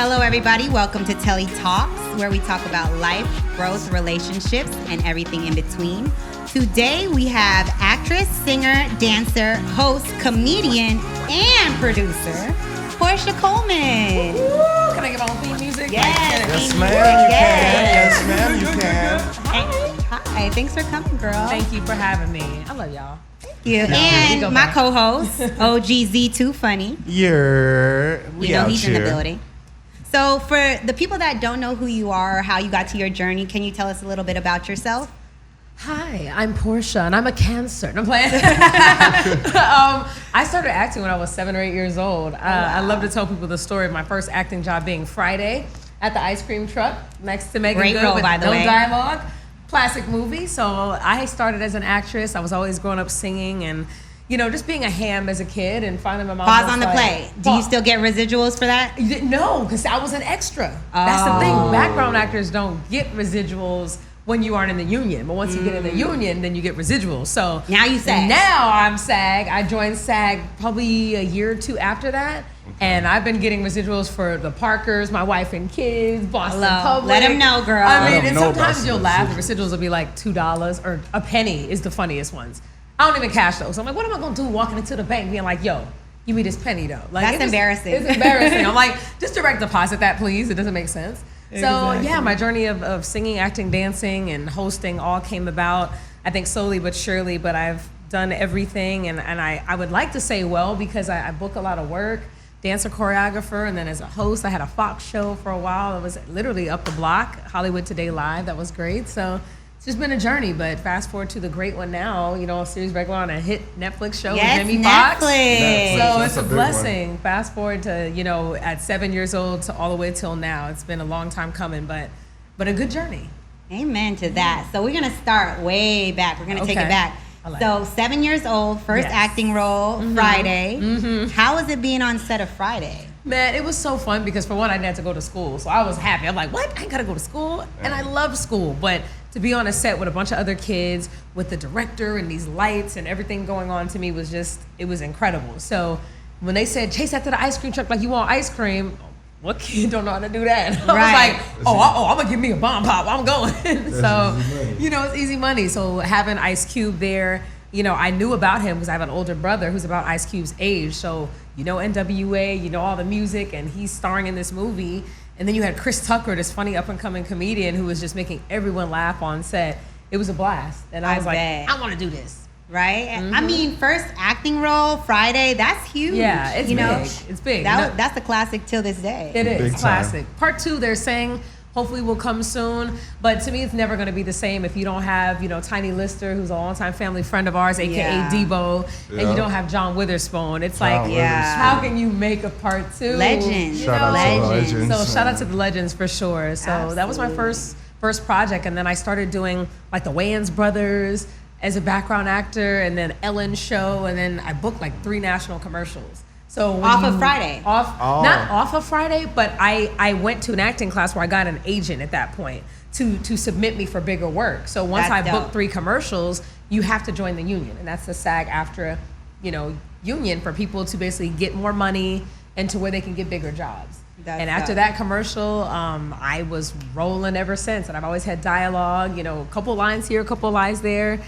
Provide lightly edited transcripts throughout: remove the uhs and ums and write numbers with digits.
Hello, everybody. Welcome to Telli Talks, where we talk about life, growth, relationships, and everything in between. Today, we have actress, singer, dancer, host, comedian, and producer, Porscha Coleman. Woo! Can I get my own theme music? Yes, ma'am, you can. Hi, thanks for coming, girl. Thank you for having me. I love y'all. Thank you. And my co-host, OGZ2funny. He's in the building. So for the people that don't know who you are, or how you got to your journey, can you tell us a little bit about yourself? Hi, I'm Porscha, and I'm a Cancer. No, I'm playing. I started acting when I was 7 or 8 years old. I love to tell people the story of my first acting job being Friday at the ice cream truck next to Megan Good with no dialogue. Classic movie. So I started as an actress. I was always growing up singing and, you know, just being a ham as a kid and finding my mom. Pause on the play. Do you still get residuals for that? No, because I was an extra. That's the thing. Background actors don't get residuals when you aren't in the union. But once you get in the union, then you get residuals. So now you SAG. Now I'm SAG. I joined SAG probably a year or two after that. And I've been getting residuals for the Parkers, My Wife and Kids, Boston Public. Let them know, girl. I mean, and sometimes you'll laugh. The residuals will be like $2 or a penny is the funniest ones. I don't even cash those. So I'm like, what am I going to do walking into the bank being like, yo, give me this penny though? Like, that's embarrassing. It's embarrassing. I'm like, just direct deposit that, please. It doesn't make sense. Exactly. So yeah, my journey of singing, acting, dancing, and hosting all came about, I think slowly but surely, but I've done everything. And I would like to say well, because I book a lot of work, dancer, choreographer, and then as a host, I had a Fox show for a while. It was literally up the block, Hollyowood Today Live. That was great. So it's just been a journey, but fast forward to the great one now, you know, a series regular on a hit Netflix show with Jimmy Fox. So it's a blessing. Fast forward to, you know, at 7 years old to all the way till now. It's been a long time coming, but a good journey. Amen to that. So we're going to start way back. We're going to take it back. So 7 years old, first acting role, Friday. How was it being on set of Friday? Man, it was so fun because for one, I didn't have to go to school. So I was happy. I'm like, what? I ain't got to go to school? And I love school. But to be on a set with a bunch of other kids, with the director and these lights and everything going on to me was just, it was incredible. So when they said, chase after the ice cream truck like you want ice cream, what kid don't know how to do that? I was like, I'm going to give me a bomb pop. I'm going. So, you know, it's easy money. So having Ice Cube there, you know, I knew about him because I have an older brother who's about Ice Cube's age. So, you know, NWA, you know, all the music, and he's starring in this movie. And then you had Chris Tucker, this funny up-and-coming comedian who was just making everyone laugh on set. It was a blast. And I was like, I want to do this. Right? I mean, first acting role, Friday, that's huge. Yeah, it's big. It's big. That's a classic till this day. It is classic. Part 2, they're saying, hopefully will come soon. But to me, it's never going to be the same if you don't have, you know, Tiny Lister, who's a longtime family friend of ours, a.k.a. Debo, and you don't have John Witherspoon. It's like, how can you make a part 2? Legends. Shout out to the legends. So shout out to the legends for sure. So that was my first project. And then I started doing like the Wayans Brothers as a background actor, and then Ellen's show, and then I booked like 3 national commercials. So off of Friday? Not off of Friday, but I went to an acting class where I got an agent at that point to submit me for bigger work. So once I booked 3 commercials, you have to join the union, and that's the SAG-AFTRA, you know, union for people to basically get more money and to where they can get bigger jobs. And after that commercial, I was rolling ever since, and I've always had dialogue, you know, a couple lines here, a couple lines there,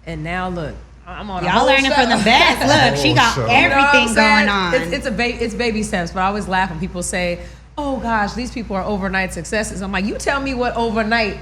and now look, I'm on. Y'all learning from the best. Look, she got everything going on. It's baby steps, but I always laugh when people say, "Oh gosh, these people are overnight successes." I'm like, you tell me what overnight?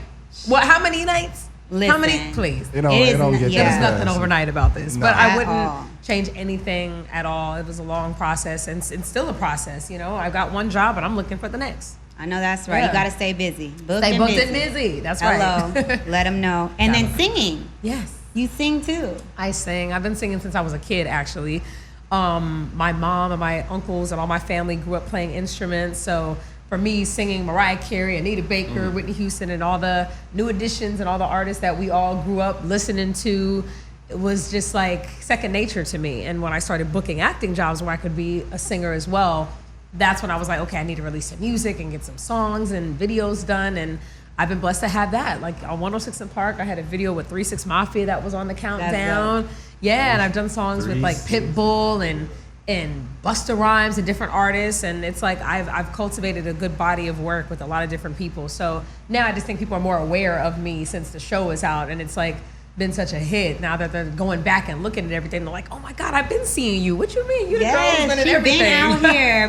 What? How many nights? Listen, how many? Please. It don't get There's nothing overnight about this, but I wouldn't all. change anything at all. It was a long process, and it's still a process. You know, I've got one job, and I'm looking for the next. I know that's right. You got to stay busy. Stay booked and busy. That's right. Hello. Let them know. And then singing. Yes. You sing too. I sing. I've been singing since I was a kid, actually. My mom and my uncles and all my family grew up playing instruments. So for me, singing Mariah Carey, Anita Baker, Whitney Houston, and all the new additions and all the artists that we all grew up listening to, it was just like second nature to me. And when I started booking acting jobs where I could be a singer as well, that's when I was like, okay, I need to release some music and get some songs and videos done. And I've been blessed to have that. Like on 106 in Park, I had a video with 3 6 Mafia that was on the countdown. Yeah, and I've done songs with like Pitbull and and Busta Rhymes and different artists, and it's like I've cultivated a good body of work with a lot of different people. So now I just think people are more aware of me since the show is out, and it's like been such a hit. Now that they're going back and looking at everything, they're like, "Oh my God, I've been seeing you. What you mean? You the girl who's been in everything."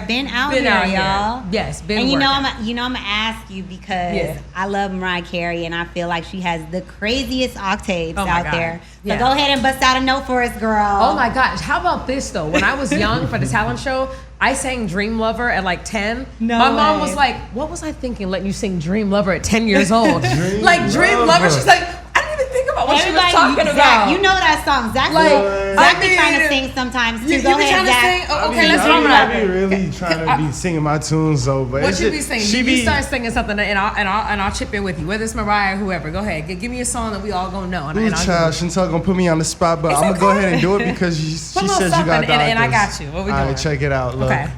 Been out here, y'all. Yes, been. And working. I'm gonna ask you because I love Mariah Carey, and I feel like she has the craziest octaves out there. So go ahead and bust out a note for us, girl. Oh my gosh, how about this though? When I was young for the talent show, I sang Dream Lover at like 10. No My mom way. was like, "What was I thinking letting you sing Dream Lover at 10 years old?" Dream Dream Lover. She's like, I didn't even think about what she was talking about. You know that song. Zach, Zach be trying to sing sometimes too. Go ahead, Zach. Okay, let's warm it up. I be really trying to be singing my tunes though. But What you be singing? You start singing something, and I'll chip in with you. Whether it's Mariah or whoever, go ahead. Give me a song that we all gonna know. Ooh, child, Chantel gonna put me on the spot, but I'm gonna go ahead and do it because she says you got the and I got you. What we doing? All right, check it out. Look. Okay.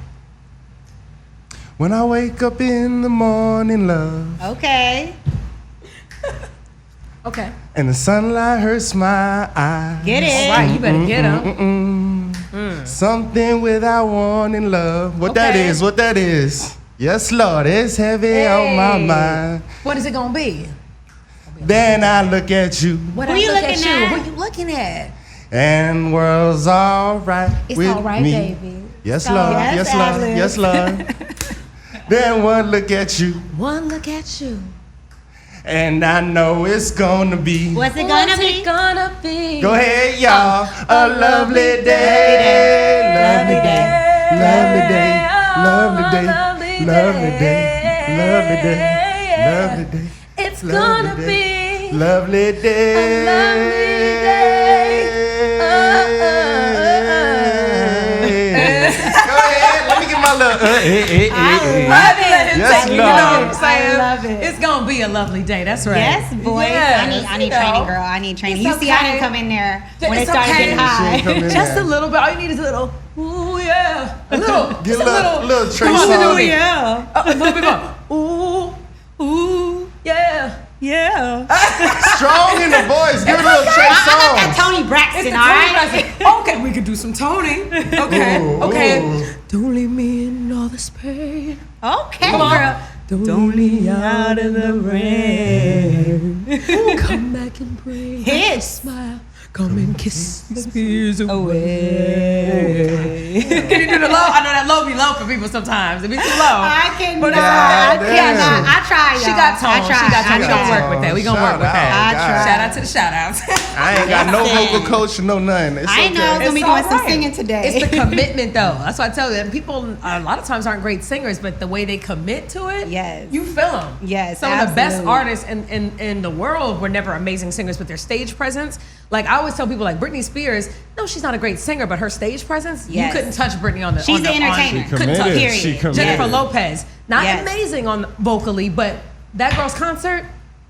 When I wake up in the morning, love. Okay. Okay. And the sunlight hurts my eyes. Get it. All right, you better get them. Something without warning, love. What that is. Yes, Lord, it's heavy on my mind. What is it gonna be? Then I look at you. What Who you looking at? Who you looking at? And world's all right It's with all right, me. baby. Yes, Lord. Yes, Yes, Lord. Alice. Yes, Lord. Then one look at you. One look at you. And I know it's gonna be. What's it gonna be? Gonna be? Go ahead, y'all. A lovely day. Lovely day. Lovely day. Lovely day. Lovely day. Lovely day. Lovely day. It's gonna be lovely day. a lovely day. Go ahead. Let me get my little. Love it. Yes, You know what I'm Lord. saying? I love it. It's gonna be a lovely day. That's right. Yes, boys. Yes, I need training, girl. I need training. It's You see, I okay. didn't come in there when It's it started okay. getting high. She ain't come in Just there. a little bit. All you need is a little. Ooh yeah. A little. Get Just a little Trey Come on, song. do it. Yeah. A little bit more. Ooh yeah. Yeah. Strong in the voice. Give it a little Trey I got that song. Tony Braxton, It's all the right? Tony. Okay, we could do some Tony. Okay. Ooh, Okay. ooh. Don't leave me in all this pain. Okay, Come on. girl. Don't leave me out in the rain. Come back and bring Hit. a smile. Come and kiss the fears Away. Can you do the low? I know that low be low for people sometimes. It be too low. I cannot. But I damn. cannot. I tried, y'all. She got tone. I tried. She got tone. I We gonna tried. work with that. We gonna work with Shout that. out, I tried. Shout out to the shout outs. I ain't got no Listen. vocal coach, no nothing. It's I ain't know I was okay. gonna be It's doing all some right. singing today. It's the commitment, though. That's what I tell you. And people a lot of times aren't great singers, but the way they commit to it, Yes. you feel them. Yes, some of the best absolutely. artists in the world were never amazing singers, but their stage presence. Like I always tell people, like Britney Spears. No, she's not a great singer, but her stage presence, Yes. you couldn't touch Britney on the. She's on the, an entertainer. On, couldn't touch. Committed. Period. She committed. Jennifer Lopez, not Yes. amazing on vocally, but that girl's concert.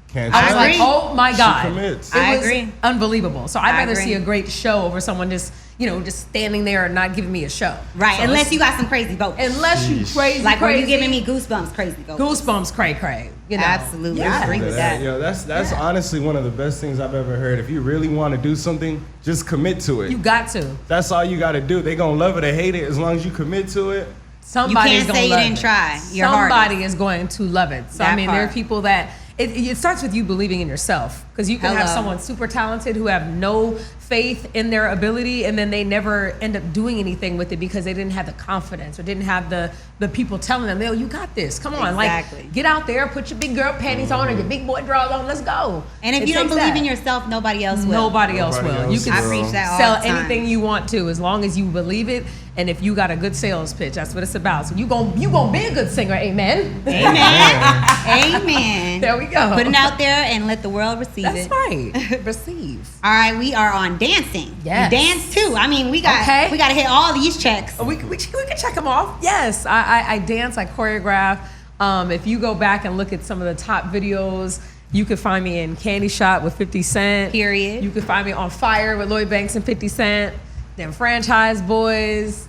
Can't I was tell. like, agree. oh my She God. commits. It I was agree. unbelievable. So I'd I rather agree. see a great show over someone just, just standing there and not giving me a show. Right, So unless it's- you got some crazy vocals. Unless you Sheesh. crazy, Like when crazy. you giving me goosebumps, crazy vocals. goosebumps, cray. Absolutely. Yeah. I agree with that. Yo, that's honestly one of the best things I've ever heard. If you really want to do something, just commit to it. You got to. That's all you got to do. They gonna love it or hate it as long as you commit to it. Somebody's You can't gonna say you love didn't it. try your Somebody hardest. is going to love it. So I That mean, there are part. people that it starts with you believing in yourself, because you can have Hello. someone super talented who have no faith in their ability, and then they never end up doing anything with it because they didn't have the confidence or didn't have the people telling them, "Yo, you got this. Come on, Exactly. like get out there, put your big girl panties on or your big boy drawers on. Let's go." And if It you don't takes believe that. in yourself, nobody else will. Nobody else Nobody will. You else can I will. preach that all sell the time. anything you want to, as long as you believe it, and if you got a good sales pitch. That's what it's about. So you gonna be a good singer, amen. Amen. Amen. There we go. Put it out there and let the world receive That's it. right. Receive. All right, we are on dancing. Yes. You dance too. I mean, we got Okay. to hit all these checks. We can check them off. Yes, I dance, I choreograph. If you go back and look at some of the top videos, you could find me in Candy Shop with 50 Cent. Period. You could find me on Fire with Lloyd Banks and 50 Cent. Then Franchise Boys,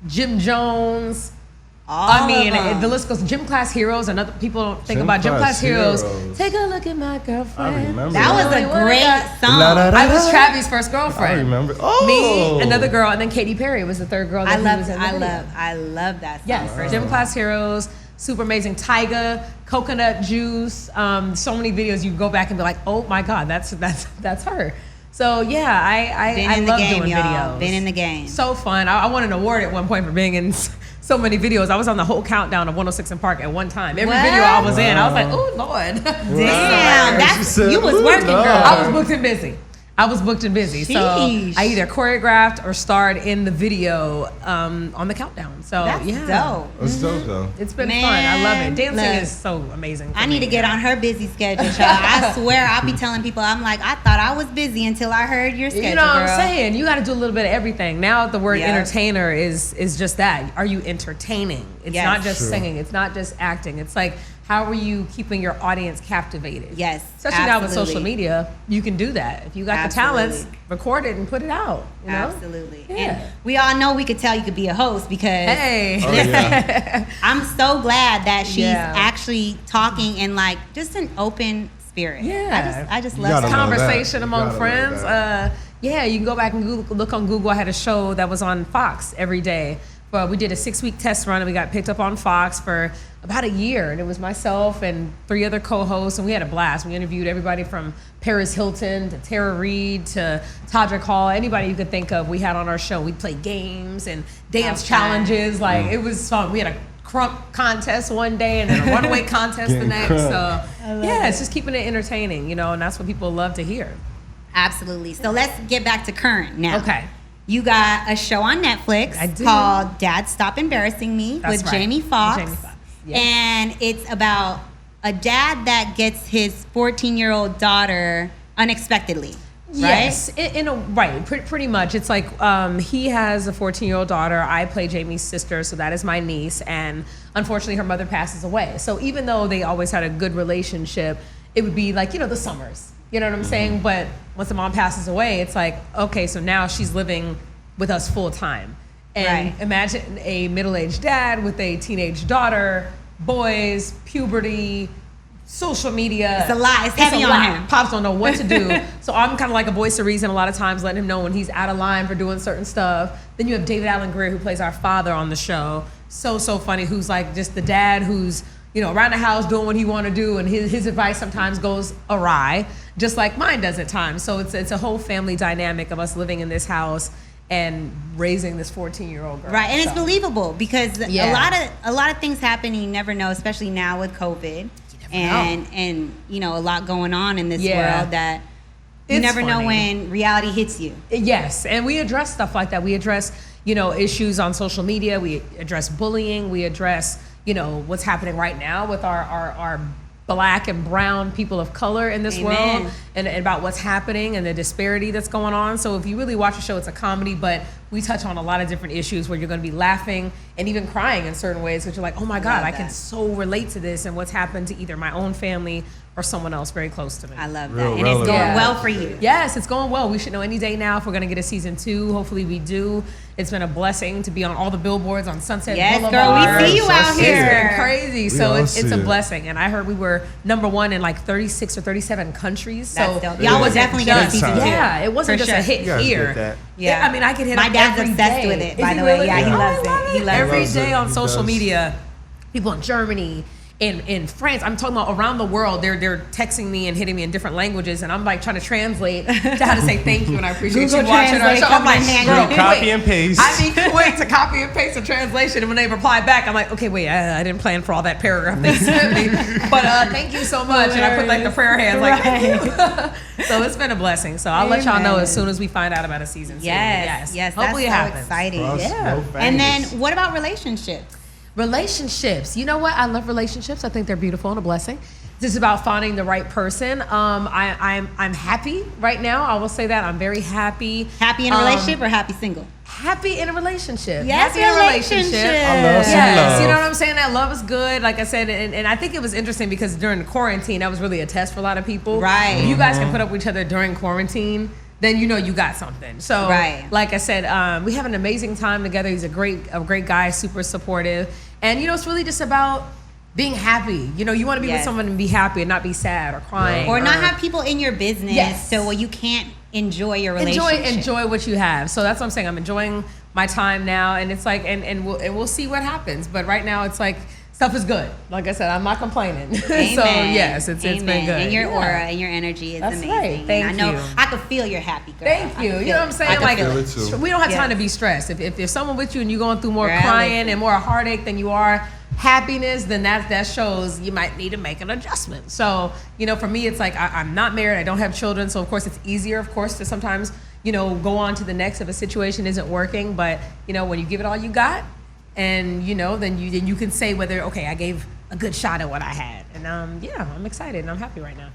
Jim Jones, I mean, the list goes. Gym Class Heroes, and other people don't think about Gym Class Heroes. Take a look at my girlfriend. I remember that was a great song. I was Travis' first girlfriend. I remember. Oh, me, another girl, and then Katy Perry was the third girl. That I love that song. Yes, Gym Class Heroes, super amazing. Tyga, Coconut Juice. So many videos you go back and be like, oh my God, that's her. So yeah, I love doing videos. Been in the game. So fun. I won an award at one point for being in so many videos. I was on the whole countdown of 106 and Park at one time. Every video I was in, I was like, oh Lord. Damn, you was working, girl. I was booked and busy. Sheesh. So I either choreographed or starred in the video on the countdown. So that's dope. That's dope though. It's been fun. I love it. Dancing is so amazing. I need to get on her busy schedule, y'all. I swear I'll be telling people, I'm like, I thought I was busy until I heard your schedule. You know what I'm saying? You got to do a little bit of everything. Now the word entertainer is just that. Are you entertaining? It's not just singing. It's not just acting. It's like, how are you keeping your audience captivated? Yes, especially now with social media, you can do that. If you got the talents, record it and put it out. You know? Absolutely. Yeah. And we all know we could tell you could be a host because hey, I'm so glad that she's actually talking in like just an open spirit. Yeah, I just love conversation among friends. Yeah, you can go back and look on Google. I had a show that was on Fox every day. But we did a 6-week test run and we got picked up on Fox for about a year. And it was myself and 3 other co-hosts, and we had a blast. We interviewed everybody from Paris Hilton to Tara Reid to Todrick Hall. Anybody you could think of, we had on our show. We played games and dance challenges. Like, it was fun. We had a crump contest one day and then a runaway contest the next. So, yeah, it's just keeping it entertaining, you know, and that's what people love to hear. Absolutely. So let's get back to current now. Okay. You got a show on Netflix called Dad Stop Embarrassing Me with Jamie Foxx. Yes. And it's about a dad that gets his 14-year-old daughter unexpectedly. Yes, right? Pretty much. It's like he has a 14-year-old daughter. I play Jamie's sister, so that is my niece. And unfortunately, her mother passes away. So even though they always had a good relationship, it would be like, you know, the summers. You know what I'm saying? But once the mom passes away, it's like, okay, so now she's living with us full time. And imagine a middle-aged dad with a teenage daughter, boys, puberty, social media. It's a lot. It's heavy on him. Pops don't know what to do. So I'm kind of like a voice of reason a lot of times, letting him know when he's out of line for doing certain stuff. Then you have David Alan Grier, who plays our father on the show. So funny, who's like just the dad who's, you know, around the house doing what he want to do, and his advice sometimes goes awry, just like mine does at times. So it's a whole family dynamic of us living in this house and raising this 14-year-old girl. Right, and it's believable because a lot of things happen and you never know, especially now with COVID and you know, a lot going on in this world that you never know when reality hits you. Yes, and we address stuff like that. We address, you know, issues on social media. We address bullying. We address, you know, what's happening right now with our Black and brown people of color in this world, and about what's happening and the disparity that's going on. So if you really watch the show, it's a comedy, but we touch on a lot of different issues where you're going to be laughing and even crying in certain ways, because you're like, oh my God, I can so relate to this and what's happened to either my own family or someone else very close to me. I love that. And it's going well for you. Yes, it's going well. We should know any day now if we're going to get a season 2. Hopefully we do. It's been a blessing to be on all the billboards on Sunset Boulevard. Girl, we see you out here. It's been crazy. So it's a blessing. And I heard we were #1 in like 36 or 37 countries. That's so dope. Y'all would definitely get a season 2. Yeah, it wasn't just a hit here. Yeah, I mean, I could hit my dad's obsessed with it, by the way. Yeah, he loves it. He loves it. Every day on social media, people in Germany, in France, I'm talking about around the world, they're texting me and hitting me in different languages, and I'm like trying to translate to how to say thank you and I appreciate you watching our show. I'm like, girl, copy and paste. I mean, quick to copy and paste the translation, and when they reply back, I'm like, okay, wait, I didn't plan for all that paragraph they sent me, but thank you so much, and I put like the prayer hands, like thank you. So it's been a blessing. So I'll let y'all know as soon as we find out about a season 2. Yes. Hopefully that's it happens. Exciting. Yeah. And then what about relationships? Relationships. You know what? I love relationships. I think they're beautiful and a blessing. It's about finding the right person. I'm happy right now. I will say that. I'm very happy. Happy in a relationship or happy single? Happy in a relationship. Yes, happy in a relationship. I love some love. You know what I'm saying? That love is good. Like I said, and I think it was interesting because during the quarantine, that was really a test for a lot of people. Right. If you guys can put up with each other during quarantine, then you know you got something. So, like I said, we have an amazing time together. He's a great guy, super supportive. And it's really just about being happy. You want to be with someone and be happy and not be sad or crying. Or not have people in your business. Yes. So you can't enjoy your relationship. Enjoy what you have. So that's what I'm saying. I'm enjoying my time now, and it's like, and we'll see what happens. But right now, it's like stuff is good. Like I said, I'm not complaining. Amen. So yes, it's been good. And your aura and your energy is amazing. Right. Thank and I know you. I could feel you're happy, girl. Thank you. You know what I'm saying? I can feel it too. We don't have time to be stressed. If someone with you and you're going through more Girl, crying listen. and more heartache than you are happiness, then that shows you might need to make an adjustment. So, for me, it's like I'm not married. I don't have children. So, of course, it's easier, to sometimes, go on to the next if a situation isn't working. But, when you give it all you got and, then you can say whether, okay, I gave a good shot at what I had. And, I'm excited and I'm happy right now.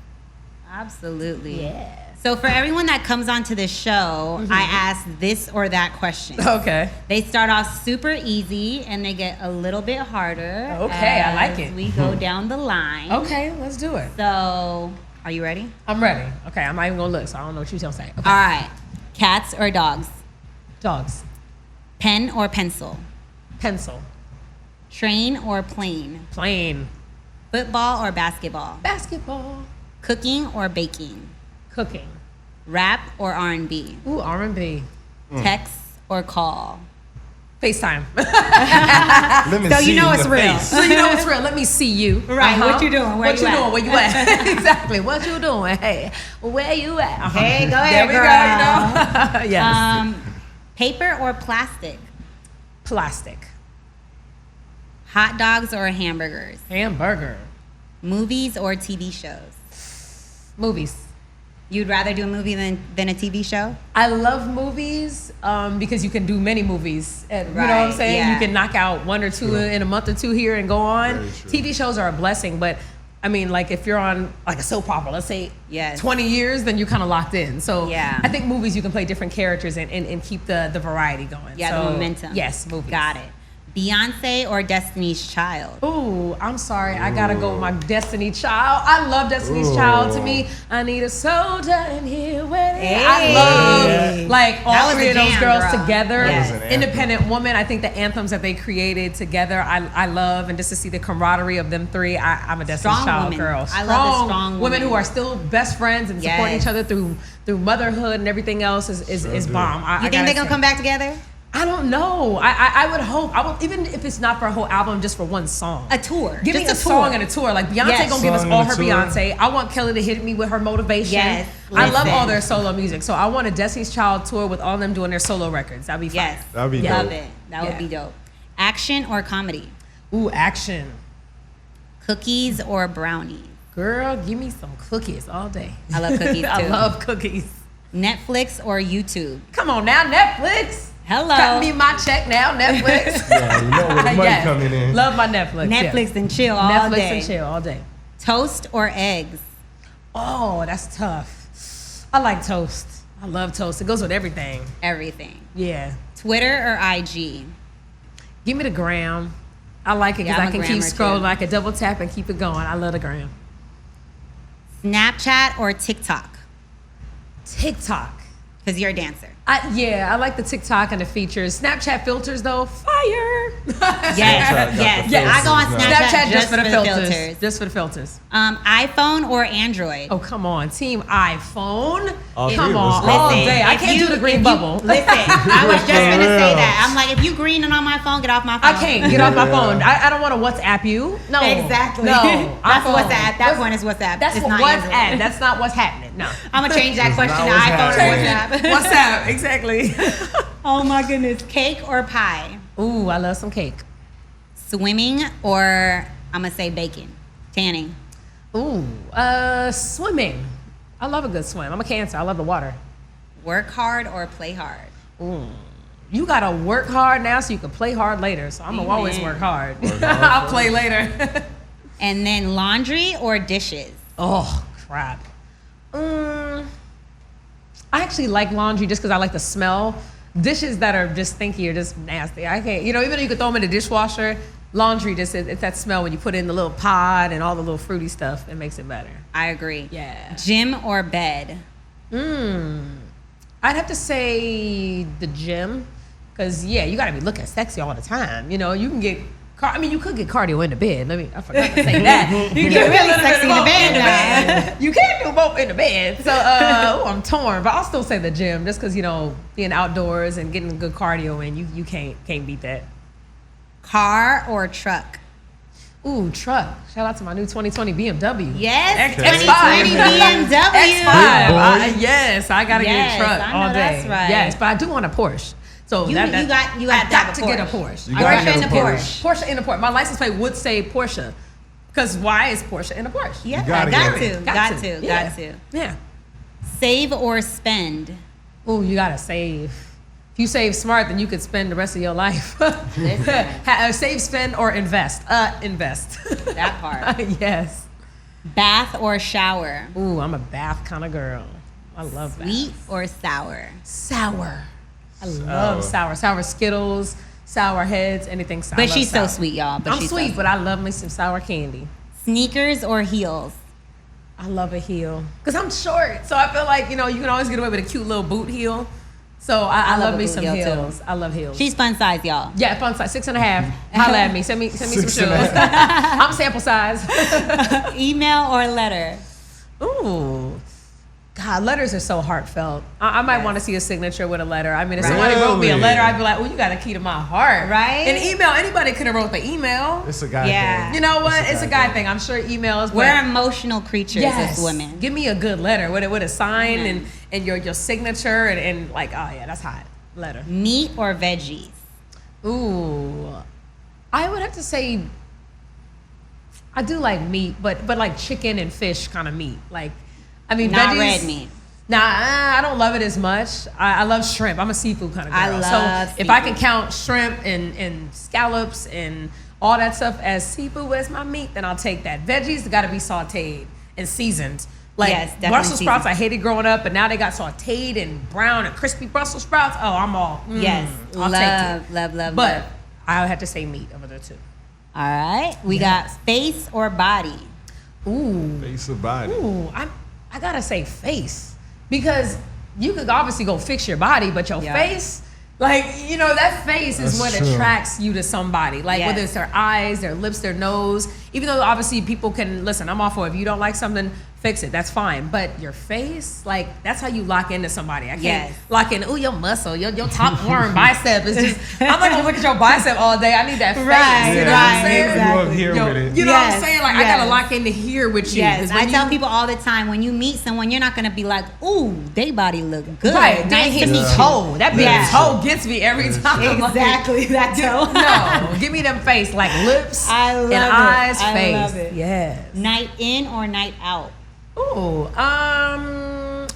Absolutely. Yeah. So for everyone that comes onto this show, I ask this or that question. Okay. They start off super easy and they get a little bit harder. Okay, I like it. We go down the line. Okay, let's do it. So, are you ready? I'm ready. Okay, I'm not even going to look, so I don't know what you're going to say. Okay. All right. Cats or dogs? Dogs. Pen or pencil? Pencil. Train or plane? Plane. Football or basketball? Basketball. Cooking or baking? Cooking. Rap or R&B? Ooh, R&B. Text or call? FaceTime. Let me So see you know in it's the real. face. So you know it's real. Let me see you. Right, what you doing? Where what you you at? doing? Where you at? Exactly. What you doing? Hey, where you at? Hey, go There ahead, we girl. go. Yes. Paper or plastic? Plastic. Hot dogs or hamburgers? Hamburger. Movies or TV shows? Movies. You'd rather do a movie than a TV show? I love movies because you can do many movies. And, you know what I'm Right, saying? yeah. You can knock out one or two in a month or two here and go on. Very true. TV shows are a blessing, but I mean, like if you're on like a soap opera, let's say Yes. 20 years, then you're kind of locked in. So Yeah. I think movies you can play different characters and keep the variety going. Yeah, So, the momentum. Yes, movies. Got it. Beyonce or Destiny's Child? Ooh, I'm sorry. I gotta go with my Destiny Child. I love Destiny's Child. To me, I need a soldier in here with it. Hey. I love like That all was three a of those jam, girls girl. together. Yes. That was an anthem. Independent Woman. I think the anthems that they created together, I love, and just to see the camaraderie of them three, I'm a Destiny's Strong Child women. girl. I love the strong women women. who are still best friends and support Yes. each other through motherhood and everything else is do. bomb. You think they're gonna come back together? I don't know. I would hope. I will, even if it's not for a whole album, just for one song. A tour. Give me Just a a tour. song and a tour. Like Beyonce Yes. gonna give us Song all and her a tour. Beyonce. I want Kelly to hit me with her motivation. Yes. I love Listen. all their solo music. So I want a Destiny's Child tour with all of them doing their solo records. That'd be fun. Yes. That'd be Love dope. it. That would Yeah. be dope. Action or comedy? Ooh, action. Cookies or brownies? Girl, give me some cookies all day. I love cookies too. I love cookies. Netflix or YouTube? Come on now, Netflix. Hello. Cut me my check now, Netflix. Yeah, you know where the money Yes. coming in. Love my Netflix. Netflix and chill all Netflix day. and chill all day. Toast or eggs? Oh, that's tough. I like toast. I love toast. It goes with everything. Everything. Yeah. Twitter or IG? Give me the gram. I like it Yeah, because I'm I a can keep grammer, scrolling. too. I can double tap and keep it going. I love the gram. Snapchat or TikTok? TikTok. Because you're a dancer. I like the TikTok and the features. Snapchat filters though, fire. Yes, got yes. the Yeah, I go on filters Snapchat, now. Snapchat just for the filters. Just for the filters. iPhone or Android? Oh, come on. Team iPhone. All three Come of on. us. All Listen, day. I if can't you- do the green if you- bubble. Listen, I was just going to say real. that. I'm like, if you green and on my phone, get off my phone. I can't get off my phone. I don't want to WhatsApp you. No. Exactly. No. That's iPhone. WhatsApp. At that point, it's WhatsApp. That's it's what not WhatsApp. Android. That's not what's happening. No. I'm going to change that It's question to not what's iPhone happening. or WhatsApp. WhatsApp. Exactly. Oh my goodness. Cake or pie? Ooh, I love some cake. Swimming or, I'm going to say bacon? Tanning. Ooh, swimming. I love a good swim. I'm a Cancer. I love the water. Work hard or play hard? Ooh. You gotta work hard now so you can play hard later. So I'm gonna always Amen. work hard. Work hard I'll first. play later. And then laundry or dishes? Oh, crap. I actually like laundry just because I like the smell. Dishes that are just stinky are just nasty. I can't, even though you could throw them in the dishwasher, laundry just, it's that smell when you put it in the little pod and all the little fruity stuff. It makes it better. I agree. Yeah. Gym or bed? I'd have to say the gym, because you gotta be looking sexy all the time. You can get I mean, you could get cardio in the bed. I forgot to say that. You can You're get really sexy in the bed. You can do both in the bed. So, I'm torn, but I'll still say the gym, just because being outdoors and getting good cardio in, you can't beat that. Car or truck? Ooh, truck. Shout out to my new 2020 BMW. Yes, X5. 2020 BMW. X5. Yes, I gotta get a truck I know all day. that's right. Yes, but I do want a Porsche. So You have to have a get a Porsche. Porsche. Porsche and a Porsche. Porsche and a Porsche. My license plate would say Porsche, because why is Porsche and a Porsche? Yeah, gotta got get to, it. got to, Yeah. got to. Yeah. Save or spend? Ooh, you gotta save. If you save smart, then you could spend the rest of your life. Save, spend, or invest. Invest. That part. Yes. Bath or shower? Ooh, I'm a bath kind of girl. I love bath. Sweet or sour? Sour. I love sour. Sour Skittles, sour heads, anything sour. But she's so sweet, y'all. I'm sweet, but I love me some sour candy. Sneakers or heels? I love a heel. Because I'm short. So I feel like, you can always get away with a cute little boot heel. So I love a me boot some heel, too. heels. I love heels. She's fun size, y'all. Yeah, fun size, 6.5. Holla at me. Send me some shoes. 6.5. I'm sample size. Email or letter? Ooh. God, letters are so heartfelt. I might want to see a signature with a letter. I mean, if somebody wrote me a letter, I'd be like, oh, you got a key to my heart. Right? An email, anybody could have wrote the email. It's a guy Yeah. thing. You know what? It's a guy thing. I'm sure emails. We're emotional creatures as women. Give me a good letter with a sign and your signature and like, oh yeah, that's hot. Letter. Meat or veggies? Ooh. I would have to say I do like meat, but like chicken and fish kind of meat. Like, I mean, Not veggies, red meat. Nah, I don't love it as much. I love shrimp. I'm a seafood kind of girl. I love so if I can seafood. count shrimp and scallops and all that stuff as seafood as my meat, then I'll take that. Veggies got to be sauteed and seasoned. Like Yes, definitely Brussels sprouts, seasoned. I hated growing up, but now they got sauteed and brown and crispy Brussels sprouts. Oh, I'm all. Yes. I'll take it. Love. But I would have to say meat over the two. All right. We got face or body? Ooh. Face or body. Ooh, I gotta say face, because you could obviously go fix your body, but your face, like, that face is That's what true. attracts you to somebody. Like, whether it's their eyes, their lips, their nose. Even though obviously people can listen, I'm all for it. If you don't like something, fix it. That's fine. But your face, like, that's how you lock into somebody. I can't lock in. Ooh, your muscle, your top arm, bicep is just. I'm not gonna look at your bicep all day. I need that face. Right, You know what I'm right, saying? exactly. You up here with it. You know what I'm Yes, saying? Like, I yes. gotta lock into here with you. Yes. 'Cause when I tell you- people all the time, when you meet someone, you're not going to be like, ooh, they body look good. Right, Nice to his meet you. toe. That big Yeah. toe gets me every time. Exactly. That toe. No, give me them face, like lips I love and it. eyes, I face. love it. Yes. Night in or night out? Ooh,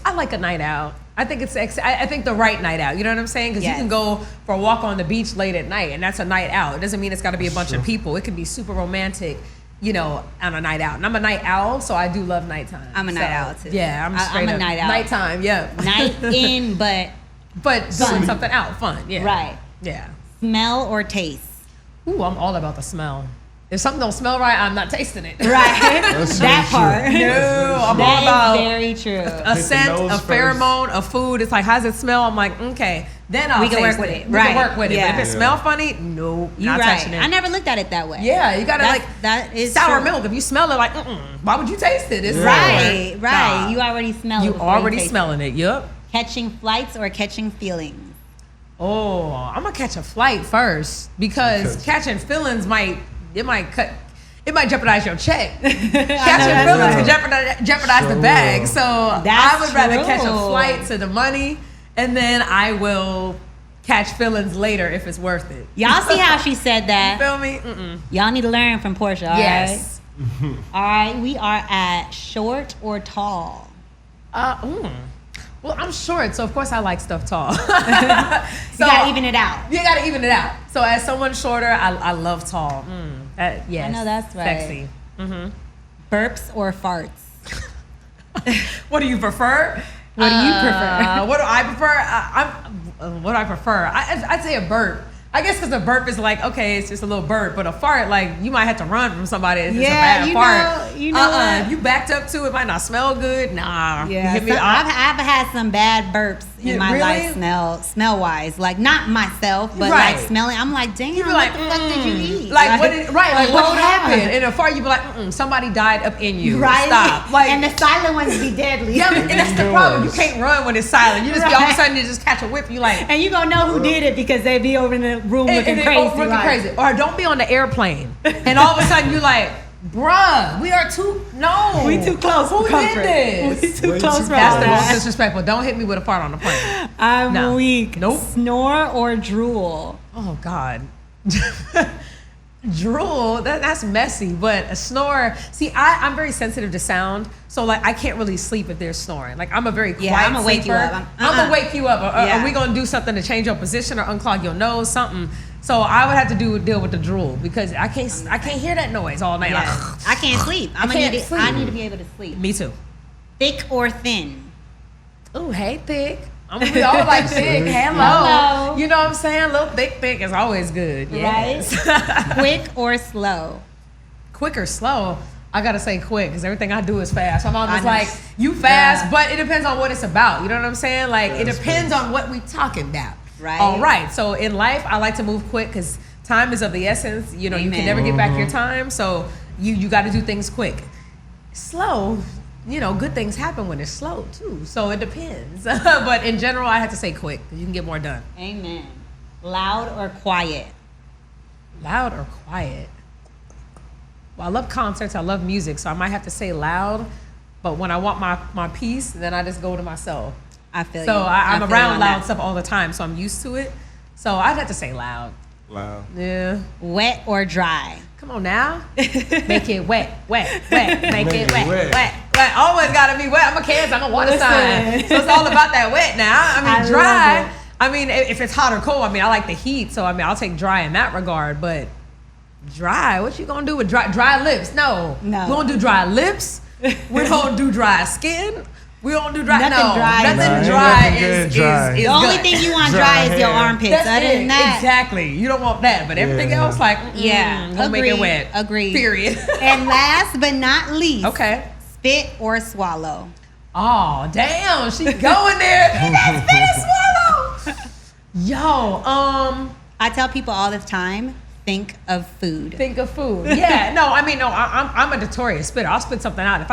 I like a night out. I think it's I think the right night out. You know what I'm saying? Because Yes. you can go for a walk on the beach late at night, and that's a night out. It doesn't mean it's got to be a bunch of people. It can be super romantic, on a night out. And I'm a night owl, so I do love nighttime. I'm a night owl, too. Yeah, I'm I'm a up night owl. Nighttime, yeah. Night in, but but doing Fun. something out, fun. Yeah. right. Yeah. Smell or taste? Ooh, I'm all about the smell. If something don't smell right, I'm not tasting it. Right. That's that true. part. No, I'm all That about is very true. a scent, nose a first. pheromone, a food. It's like, how's it smell? I'm like, okay. Then I'll We can taste work with it. We Right. can work with it. Yeah. But if it smells funny, no, You're not right. touching it. I never looked at it that way. Yeah, you gotta that is sour true. milk. If you smell it, like, why would you taste it? It's Right, sour. right. Nah. You already smell it. You before already taste smelling it. Yup. it. Catching flights or catching feelings? Oh, I'm gonna catch a flight first, because Okay. catching feelings might jeopardize your check. Catching that's feelings right. can jeopardize the Sure bag. will. So I That's would rather catch a true. flight to the money, and then I will catch feelings later if it's worth it. Y'all see how she said that? Feel me? Mm-mm. Y'all need to learn from Porscha, all Yes. right? All right, we are at short or tall. Well, I'm short, so of course I like stuff tall. So You gotta even it out. You gotta even it out. So as someone shorter, I love tall. Yes. I know that's right. Sexy. Burps or farts? What do you prefer? What do you prefer? What do I prefer? What do I prefer? I'd say a burp, I guess because a burp is like, okay, it's just a little burp, but a fart, like, you might have to run from somebody. It's just a bad fart. You know if you backed up to it, might not smell good. Nah. Yeah, Hit me so I've had some bad burps in my really? life, smell wise. Like not myself, but Right. like smelling. I'm like, damn, You be what like, the fuck did you eat? Like, what hold happened? on. In a fart, you be like, somebody died up in you. Right? Stop. Like, and the silent ones be deadly. yeah, and that's the problem. You can't run when it's silent. You just be all of a sudden you just catch a whip. You like, And you gonna know who did it because they be over in the room looking crazy. crazy. Or don't be on the airplane and all of a sudden you like, bruh, we too close. Who did this? We too Way close too for That's all the most that. disrespectful. Don't hit me with a fart on the plane. I'm No. weak. Nope. Snore or drool? Oh God. Drool, that's messy, but a snore. See, I'm very sensitive to sound, so like I can't really sleep if they're snoring. Like I'm a very quiet Yeah, I'ma wake you sleeper. up. I'm gonna wake you up. Yeah. Are we gonna do something to change your position or unclog your nose, something? So I would have to deal with the drool because I can't hear that noise all night. Yes. Like, I can't sleep. I can't sleep. I need to be able to sleep. me too. Thick or thin? Oh, hey, thick. We all like thick. Hello. You know what I'm saying? A little thick is always good. Yes. Right? Quick or slow? Quick or slow? I gotta say quick because everything I do is fast. My mom I was know. like, "You fast," Yeah. but it depends on what it's about. You know what I'm saying? Like it That's depends on what we talking about. Right. All right. So in life, I like to move quick because time is of the essence. You know, you can Amen. never get back your time, so you got to do things quick. Slow. You know, good things happen when it's slow too. So it depends. But in general, I have to say quick because you can get more done. Amen. Loud or quiet? Loud or quiet? Well, I love concerts. I love music, so I might have to say loud. But when I want my peace, then I just go to myself. I feel So you. I'm feel you around on loud that. stuff all the time, so I'm used to it. So I'd have to say loud. Loud. Yeah. Wet or dry? Come on now. Make it wet. Make it it wet. wet. Always gotta be wet. I'm a Cancer. I'm a water sign. So it's all about that wet now. I mean, I dry. love it. I mean, if it's hot or cold, I mean, I like the heat. So, I mean, I'll take dry in that regard. But dry, what you gonna do with dry lips? No. No. We don't do dry lips. We don't do dry skin. We don't do dry. Nothing no. dry. Nothing Nah, ain't dry nothing is good dry. is The only good. thing you want Dry dry is your hair. armpits. That's Other it. than that, Exactly. You don't want that, but everything Yeah. else, like, Yeah. we'll make it Agreed. wet. Agreed. Period. And last but not least, Okay. spit or swallow? Oh, damn. She going there. She got spit and swallow. Yo, I tell people all the time, think of food. think of food. Yeah, no, I mean, no, I'm a notorious spitter. I'll spit something out.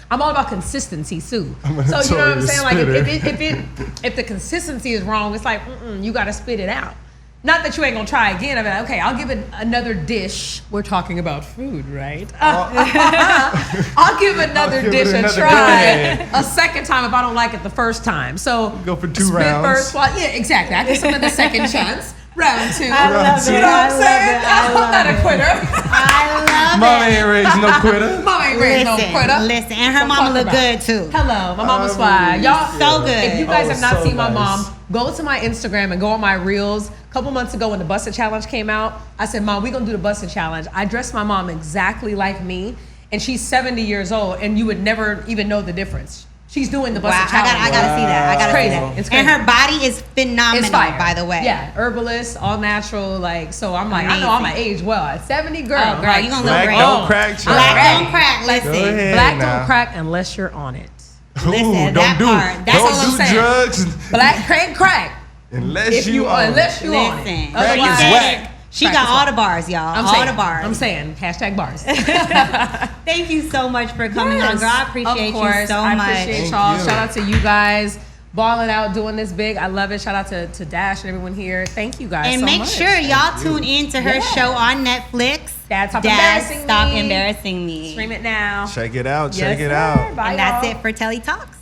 I'm all about consistency too. I'm a So you know what I'm notorious saying? Like spitter. if the consistency is wrong, it's like you got to spit it out. Not that you ain't gonna try again. I mean, okay, I'll give it another dish. We're talking about food, right? I'll give another give it dish a another try go. a second time if I don't like it the first time. So Go for 2 spit rounds. first, swallow. Yeah, exactly. I give something the second chance. Round 2. I love it. You know what I I'm love saying? it. I I'm love not a it. quitter. I love Mama it. ain't raised no quitter. Mama ain't raised no quitter. Listen, and her Don't mama talk look about good too. Hello, my mama's Oh, fly. Y'all so good. If you guys Oh, have not so seen my nice. mom, go to my Instagram and go on my reels. A couple months ago when the Busted Challenge came out, I said, Mom, we're gonna do the Busted Challenge. I dressed my mom exactly like me, and she's 70 years old, and you would never even know the difference. She's doing the Wow, Busted I Challenge. gotta see that. I gotta Crazy. see that. It's And crazy. her body is phenomenal, It's fire. by the way. Yeah, herbalist, all natural, like, so I'm like, I know I'm Amazing. age well. At 70, girl. Oh, girl, like, you gonna look Black great. don't crack, child. Black Alright. don't crack. Listen. Go ahead. Black now. don't crack unless you're on it. Ooh, Listen, don't that do part, that's all I'm don't do saying. drugs Black can't crack unless you on. unless you on Listen. it. Crack Otherwise- is whack. She Crack got is all whack. the bars, y'all. I'm all saying, the bars. I'm saying hashtag bars. Thank you so much for coming on, girl. I appreciate of course, you so I much. appreciate Thank y'all. you. Shout out to you guys. Balling out, doing this big. I love it. Shout out to Dash and everyone here. Thank you guys And so make much. sure y'all tune in to her Yeah. show on Netflix. Dad, Stop Dad, Embarrassing Stop Me. Embarrassing Me. Stream it now. Check it out. Yes, Check it sir. out. Bye, And that's y'all. it for Telli Talks.